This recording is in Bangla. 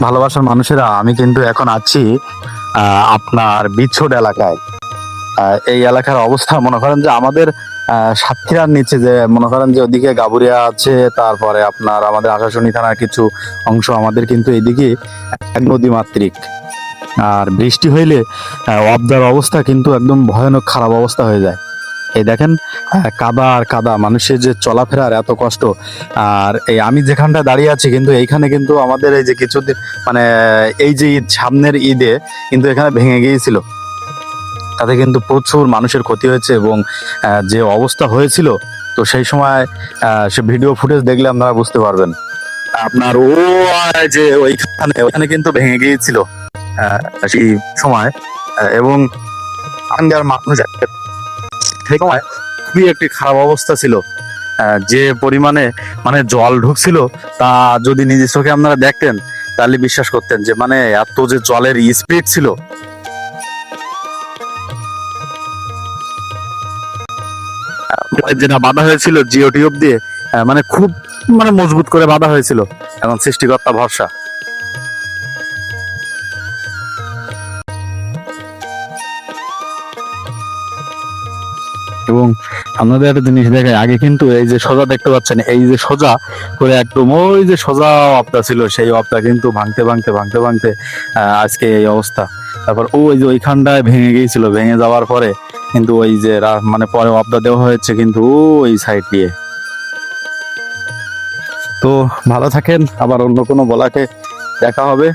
ভালোবাসার মানুষেরা, আমি কিন্তু এখন আছি আপনার বিছড় এলাকায়। এই এলাকার অবস্থা মনে করেন যে আমাদের সাতক্ষীরার নিচে, যে মনে করেন যে ওদিকে গাবুরিয়া আছে, তারপরে আপনার আমাদের আশাশুনি থানার কিছু অংশ, আমাদের কিন্তু এইদিকে এক নদীমাতৃক। আর বৃষ্টি হইলে অবদার অবস্থা কিন্তু একদম ভয়ানক খারাপ অবস্থা হয়ে যায়। এই দেখেন, কাদা আর কাদা, মানুষের যে চলাফেরার এত কষ্ট। আর এই আমি যেখানটা দাঁড়িয়ে আছি, কিন্তু এইখানে কিন্তু আমাদের এই যে কিছুদিন মানে এই যে ঈদ, সামনের ঈদে কিন্তু এখানে ভেঙে গিয়েছিল। তাতে কিন্তু প্রচুর মানুষের ক্ষতি হয়েছে, এবং যে অবস্থা হয়েছিল, তো সেই সময় সে ভিডিও ফুটেজ দেখলে আপনারা বুঝতে পারবেন। আপনার যে ওইখানে কিন্তু ভেঙে গিয়েছিল সেই সময়। এবং আর মানুষ সেই সময় খুবই একটি খারাপ অবস্থা ছিল। যে পরিমাণে মানে জল ঢুকছিল, তা যদি নিজের চোখে আপনারা দেখতেন তাহলে বিশ্বাস করতেন যে মানে এত যে জলের স্পিড ছিল। যেটা বাঁধা হয়েছিল জিও টিউব দিয়ে, মানে খুব মানে মজবুত করে বাঁধা হয়েছিল, এখন সৃষ্টিকর্তা ভরসা। এবং আপনাদের একটা জিনিস দেখে, আগে কিন্তু এই যে সোজা দেখতে পাচ্ছেন, এই যে সোজা করে একদম ওই যে সোজা অবটা ছিল, সেই অবটা কিন্তু ভাঙতে ভাঙতে ভাঙতে ভাঙতে আজকে এই অবস্থা। তারপর ওই যে ওইখানটায় ভেঙে গিয়েছিল, ভেঙে যাওয়ার পরে কিন্তু ওই যে মানে পরে অবটা দেওয়া হয়েছে কিন্তু ওই সাইড দিয়ে। তো ভালো থাকেন, আবার অন্য কোনো বলাকে দেখা হবে।